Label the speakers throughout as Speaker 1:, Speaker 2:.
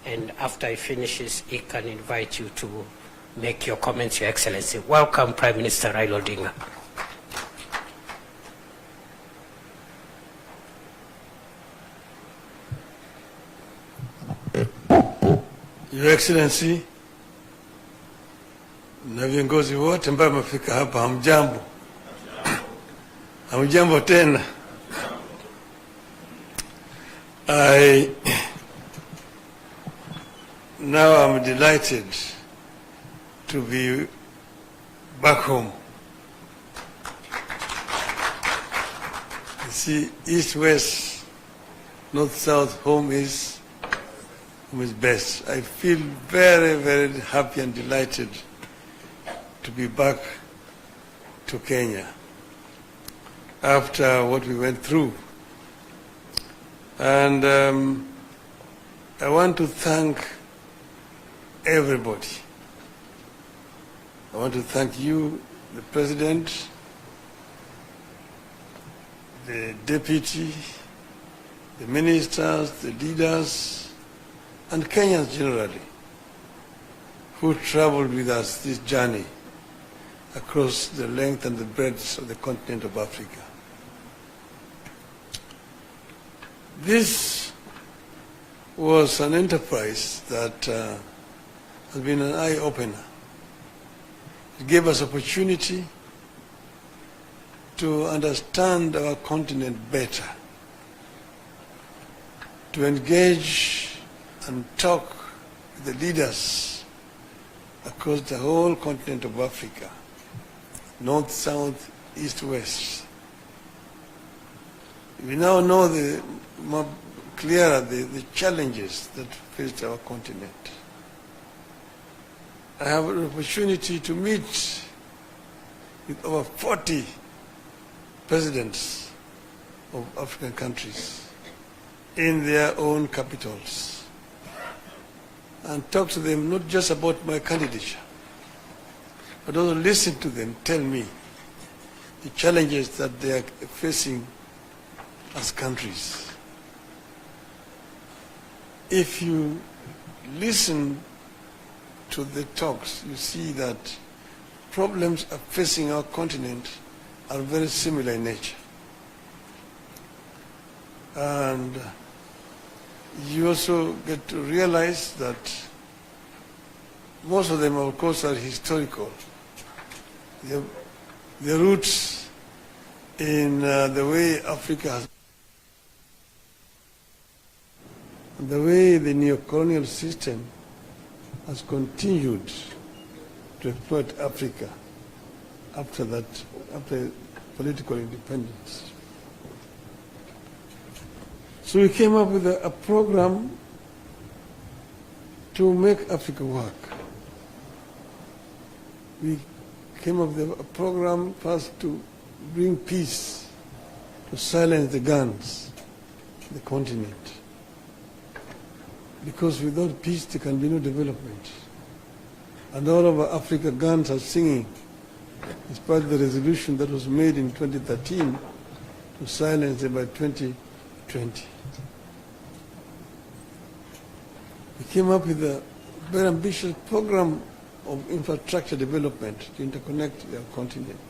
Speaker 1: and after he finishes, he can invite you to make your comments, Your Excellency. Welcome, Prime Minister Raila.
Speaker 2: Your Excellency, na viongozi wote ambao wamefika hapa, hamjambo. Hamjambo tena. Now I'm delighted to be back home. You see, east, west, north, south, home is best. I feel very, very happy and delighted to be back to Kenya after what we went through. And I want to thank everybody. I want to thank you, the President, the Deputy, the Ministers, the leaders, and Kenyans generally, who traveled with us this journey across the length and the breadth of the continent of Africa. This was an enterprise that has been an eye-opener. It gave us opportunity to understand our continent better, to engage and talk with the leaders across the whole continent of Africa, north, south, east, west. We now know more clearer the challenges that faced our continent. I have an opportunity to meet with over 40 presidents of African countries in their own capitals, and talk to them not just about my candidature, but also listen to them tell me the challenges that they are facing as countries. If you listen to the talks, you see that problems are facing our continent are very similar in nature. And you also get to realize that most of them, of course, are historical. The roots in the way Africa has, the way the neo-colonial system has continued to exploit Africa after political independence. So we came up with a program to make Africa work. We came up with a program first to bring peace, to silence the guns in the continent. Because without peace there can be no development. And all over Africa guns are singing, despite the resolution that was made in 2013 to silence them by 2020. We came up with a very ambitious program of infrastructure development to interconnect our continent.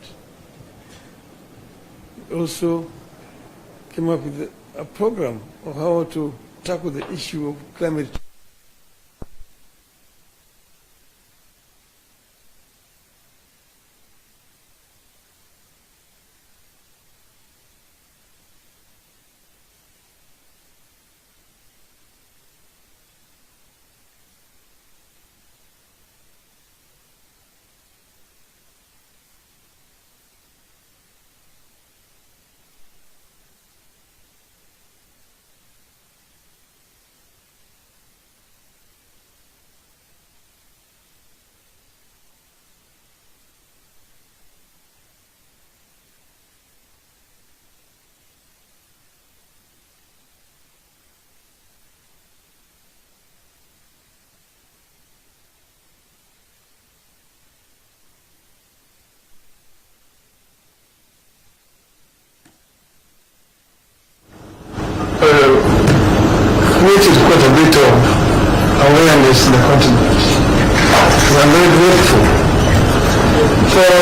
Speaker 2: We also came up with a program of how to tackle the issue of climate change. created quite a bit of awareness in the continent. I'm very grateful for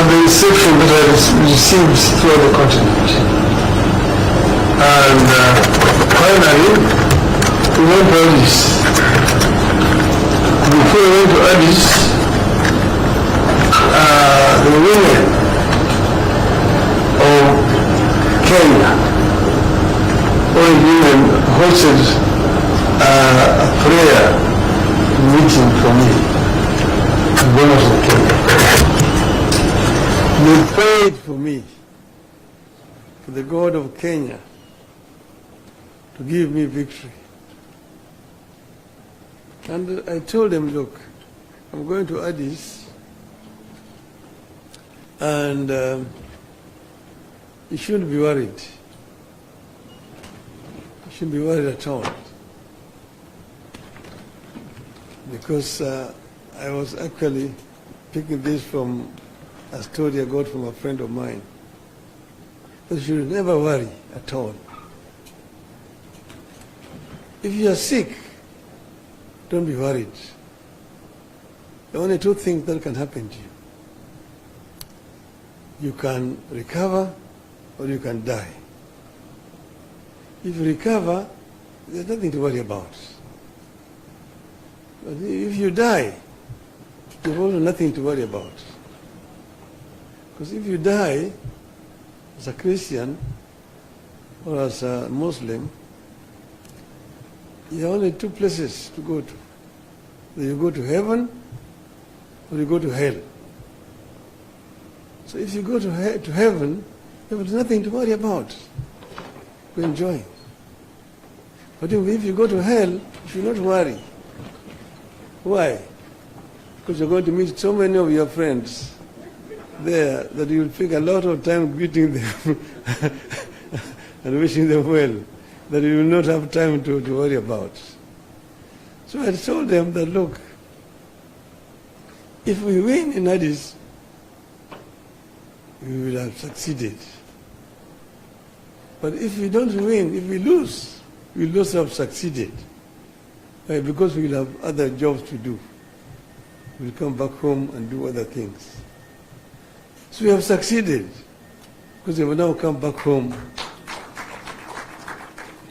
Speaker 2: the reception that I received throughout the continent. And finally, we went to Addis. Before we went to Addis, the women of Kenya, all women hosted a prayer meeting for me. Of Kenya. They prayed for me, for the God of Kenya to give me victory. And I told them, look, I'm going to Addis, and you shouldn't be worried. You shouldn't be worried at all. Because I was actually picking this from a story I got from a friend of mine. But you should never worry at all. If you are sick, don't be worried. There are only two things that can happen to you. You can recover or you can die. If you recover, there's nothing to worry about. But if you die, you've also nothing to worry about. Because if you die as a Christian or as a Muslim, you have only two places to go to. Either you go to heaven or you go to hell. So if you go to heaven, you have nothing to worry about. You enjoy. But if you go to hell, you should not worry. Why? Because you're going to meet so many of your friends there that you'll take a lot of time greeting them and wishing them well, that you will not have time to worry about. So I told them that, look, if we win in Addis, we will have succeeded. But if we don't win, if we lose, we will also have succeeded. Because we will have other jobs to do. We'll come back home and do other things. So we have succeeded because we have now come back home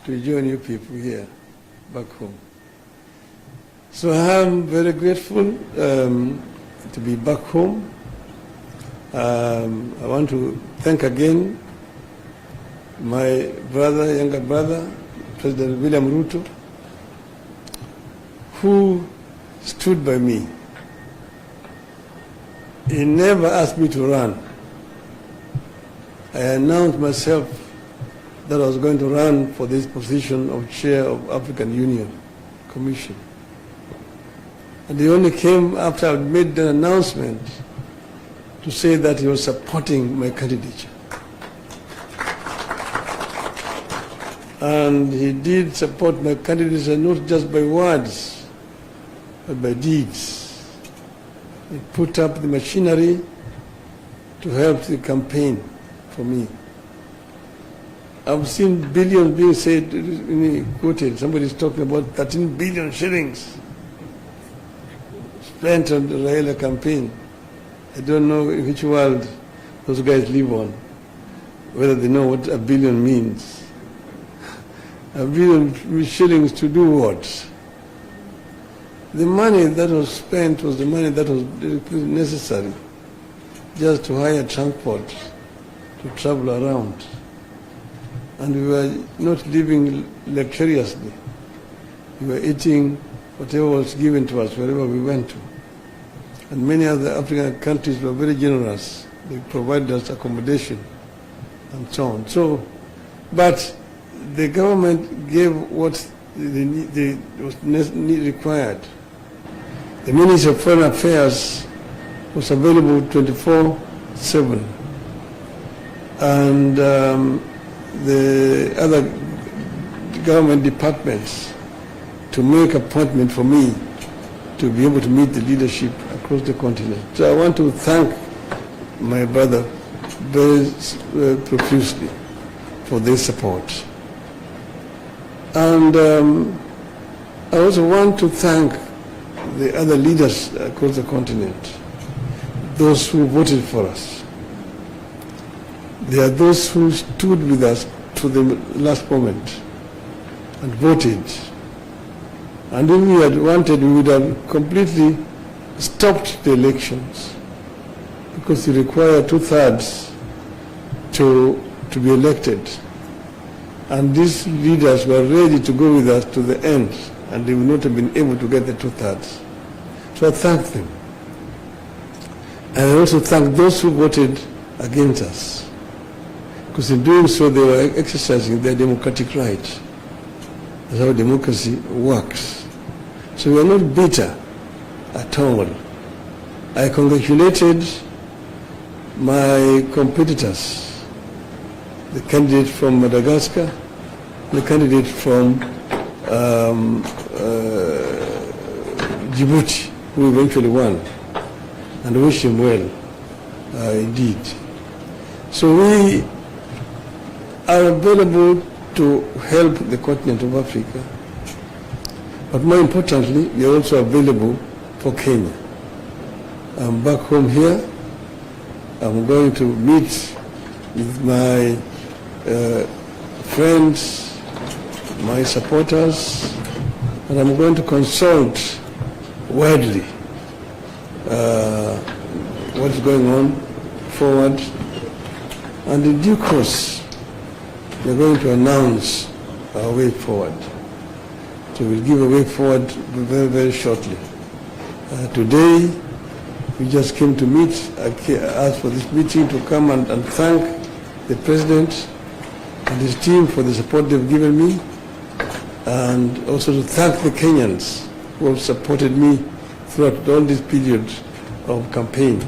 Speaker 2: to join you people here, back home. So I am very grateful to be back home. I want to thank again my brother, younger brother, President William Ruto, who stood by me. He never asked me to run. I announced myself that I was going to run for this position of chair of African Union Commission. And he only came after I made the announcement to say that he was supporting my candidature. And he did support my candidature not just by words, but by deeds. He put up the machinery to help the campaign for me. I've seen billions being said, quoted, somebody's talking about 13 billion shillings spent on the Raila campaign. I don't know in which world those guys live on, whether they know what a billion means. A billion shillings to do what? The money that was spent was the money that was necessary just to hire transport to travel around. And we were not living luxuriously. We were eating whatever was given to us wherever we went to. And many other African countries were very generous. They provided us accommodation and so on. So, but the government gave what was required. The Ministry of Foreign Affairs was available 24/7. And the other government departments to make appointment for me to be able to meet the leadership across the continent. So I want to thank my brother very profusely for their support. And I also want to thank the other leaders across the continent, those who voted for us. There are those who stood with us to the last moment and voted. And if we had wanted, we would have completely stopped the elections, because you require 2/3 to be elected. And these leaders were ready to go with us to the end, and they would not have been able to get the 2/3. So I thank them. And I also thank those who voted against us, because in doing so they were exercising their democratic right. That's how democracy works. So we are not bitter at all. I congratulated my competitors, the candidate from Madagascar, the candidate from Djibouti, who eventually won, and wish him well, indeed. So we are available to help the continent of Africa, but more importantly, we are also available for Kenya. I'm back home here. I'm going to meet with my friends, my supporters, and I'm going to consult widely what's going on forward, and in due course we're going to announce our way forward. So we'll give a way forward very, very shortly. Today we just came to meet, asked for this meeting to come and thank the President and his team for the support they've given me, and also to thank the Kenyans who have supported me throughout all this period of campaign.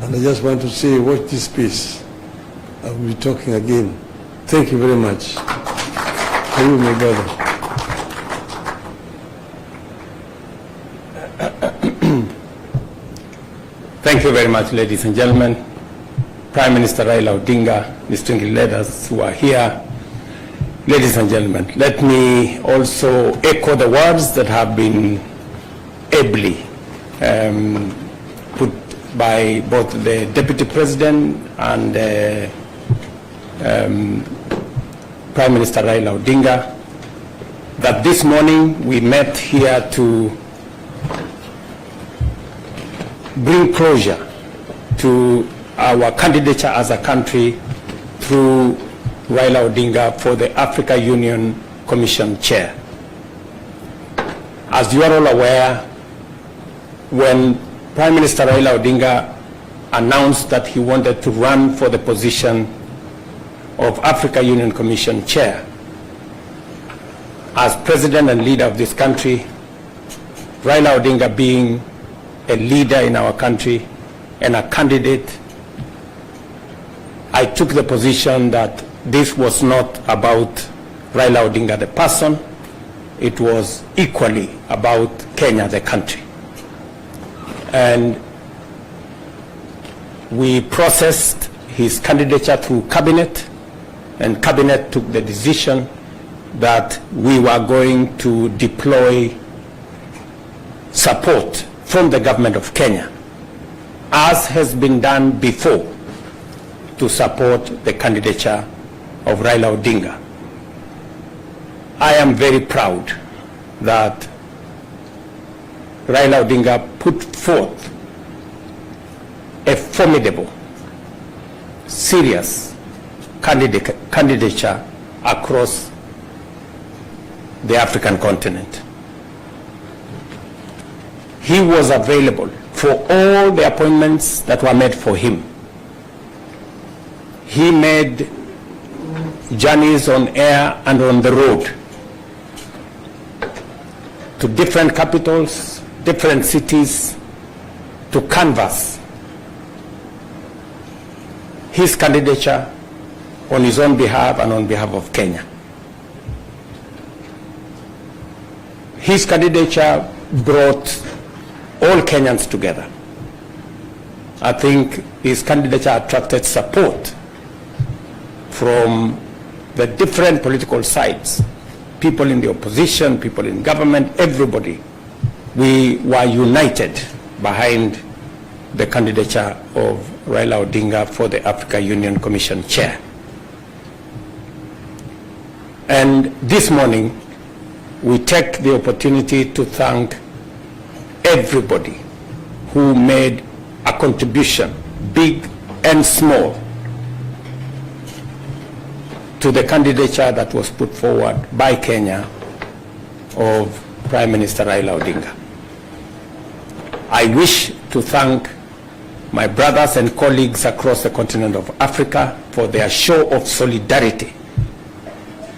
Speaker 2: And I just want to say, watch this space. I will be talking again. Thank you very much. Thank you, my brother.
Speaker 3: Thank you very much, ladies and gentlemen. Prime Minister Raila Odinga, distinguished leaders who are here, ladies and gentlemen, let me also echo the words that have been ably put by both the Deputy President and Prime Minister Raila Odinga, that this morning we met here to bring closure to our candidature as a country through Raila Odinga for the Africa Union Commission Chair. As you are all aware, when Prime Minister Raila Odinga announced that he wanted to run for the position of Africa Union Commission Chair, as President and leader of this country, Raila Odinga being a leader in our country and a candidate, I took the position that this was not about Raila Odinga the person, it was equally about Kenya the country. And we processed his candidature through cabinet, and cabinet took the decision that we were going to deploy support from the government of Kenya, as has been done before, to support the candidature of Raila Odinga. I am very proud that Raila Odinga put forth a formidable, serious candidature across the African continent. He was available for all the appointments that were made for him. He made journeys on air and on the road to different capitals, different cities, to canvass his candidature on his own behalf and on behalf of Kenya. His candidature brought all Kenyans together. I think his candidature attracted support from the different political sides people in the opposition, people in government, everybody, we were united behind the candidature of Raila Odinga for the Africa Union Commission chair. And this morning, we take the opportunity to thank everybody who made a contribution, big and small, to the candidature that was put forward by Kenya of Prime Minister Raila Odinga. I wish to thank my brothers and colleagues across the continent of Africa for their show of solidarity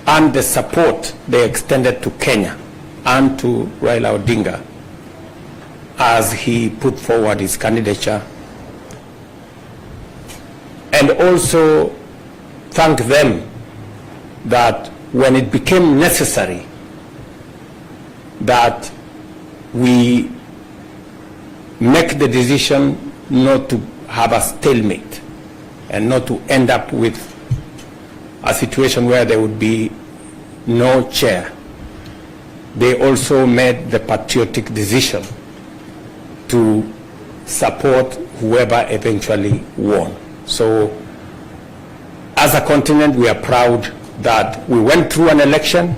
Speaker 3: and the support they extended to Kenya and to Raila Odinga as he put forward his candidature. And also thank them that when it became necessary that we make the decision not to have a stalemate and not to end up with a situation where there would be no chair, they also made the patriotic decision to support whoever eventually won. So as a continent, we are proud that we went through an election.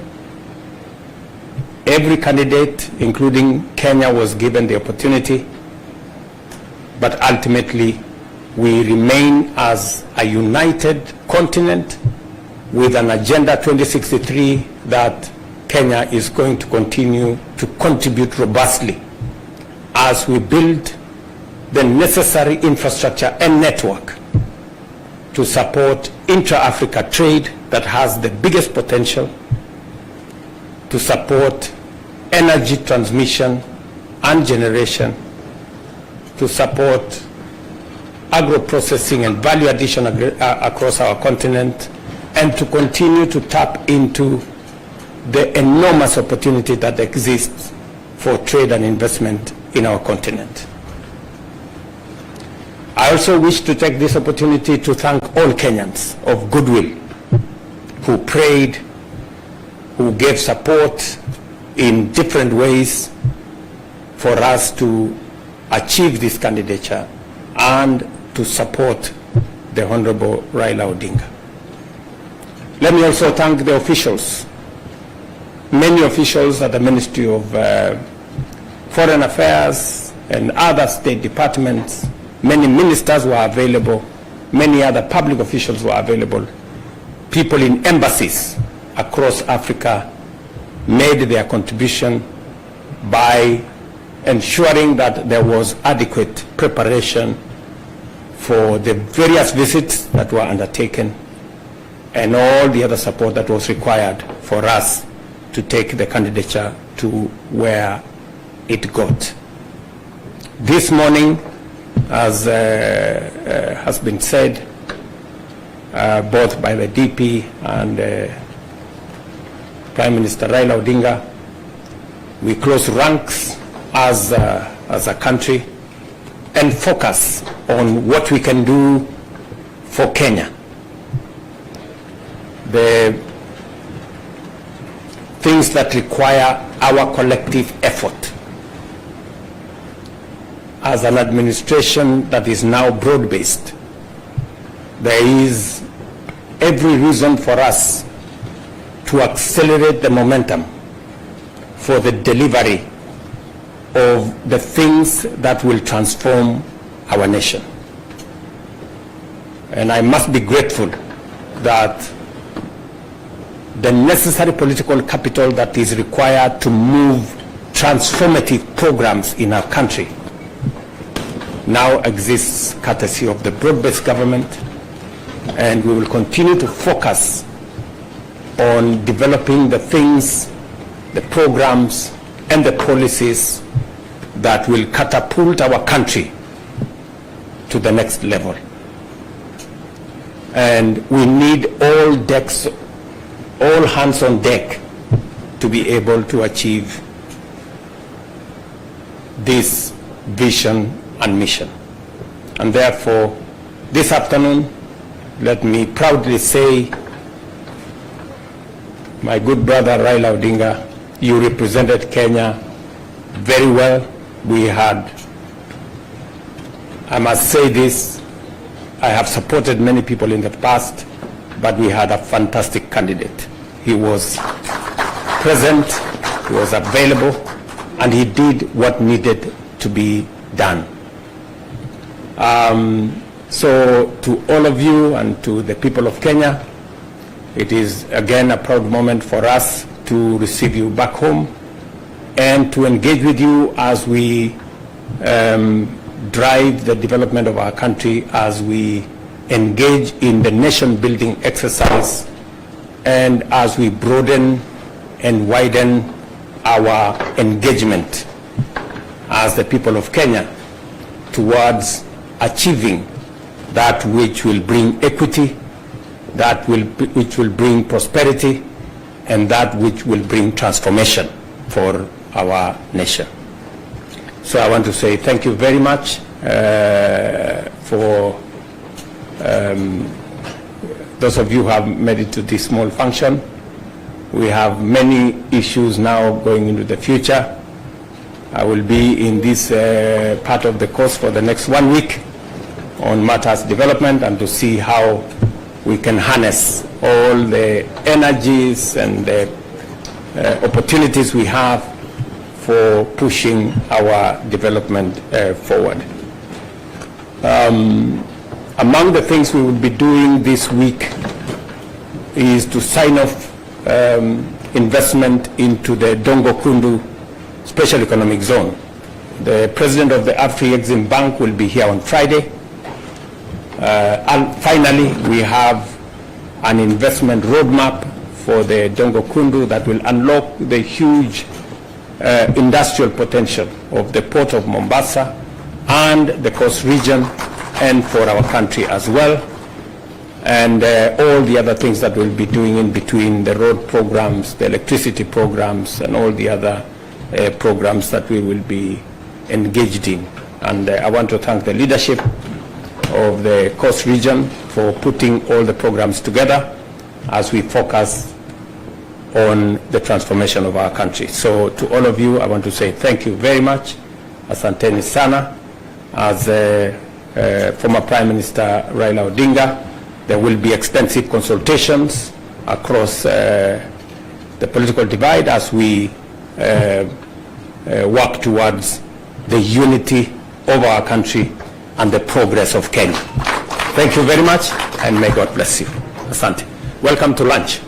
Speaker 3: Every candidate, including Kenya, was given the opportunity, but ultimately we remain as a united continent with an Agenda 2063 that Kenya is going to continue to contribute robustly as we build the necessary infrastructure and network to support intra-Africa trade that has the biggest potential, to support energy transmission and generation, to support agro-processing and value addition across our continent, and to continue to tap into the enormous opportunity that exists for trade and investment in our continent. I also wish to take this opportunity to thank all Kenyans of goodwill who prayed, who gave support in different ways for us to achieve this candidature and to support the Honorable Raila Odinga. Let me also thank the officials, many officials at the Ministry of Foreign Affairs and other state departments. Many ministers were available, many other public officials were available. People in embassies across Africa made their contribution by ensuring that there was adequate preparation for the various visits that were undertaken and all the other support that was required for us to take the candidature to where it got. This morning, as has been said, both by the DP and Prime Minister Raila Odinga, we close ranks as a country and focus on what we can do for Kenya. The things that require our collective effort. As an administration that is now broad-based, there is every reason for us to accelerate the momentum for the delivery of the things that will transform our nation. And I must be grateful that the necessary political capital that is required to move transformative programs in our country now exists courtesy of the broad-based government, and we will continue to focus on developing the things, the programs, and the policies that will catapult our country to the next level. And we need all decks, all hands on deck to be able to achieve this vision and mission. And therefore, this afternoon, let me proudly say my good brother Raila Odinga, you represented Kenya very well. We had, I must say this, I have supported many people in the past, but we had a fantastic candidate. He was present, he was available, and he did what needed to be done. So to all of you and to the people of Kenya, it is again a proud moment for us to receive you back home and to engage with you as we drive the development of our country, as we engage in the nation building exercise, and as we broaden and widen our engagement as the people of Kenya towards achieving that which will bring equity, that which will bring prosperity, and that which will bring transformation for our nation. So I want to say thank you very much for those of you who have made it to this small function. We have many issues now going into the future. I will be in this part of the course for the next 1 week on matters development and to see how we can harness all the energies and the opportunities we have for pushing our development forward. Among the things we will be doing this week is to sign off investment into the Dongo Kundu Special Economic Zone. The president of the Afri-Exim Bank will be here on Friday. And finally, we have an investment roadmap for the Dongo Kundu that will unlock the huge industrial potential of the port of Mombasa and the coast region, and for our country as well, and all the other things that we'll be doing in between, the road programs, the electricity programs, and all the other programs that we will be engaged in. And I want to thank the leadership of the coast region for putting all the programs together as we focus on the transformation of our country. So to all of you, I want to say thank you very much. Asanteni sana. As former Prime Minister Raila Odinga, there will be extensive consultations across the political divide as we work towards the unity of our country and the progress of Kenya. Thank you very much, and may God bless you. Asante. Welcome to lunch.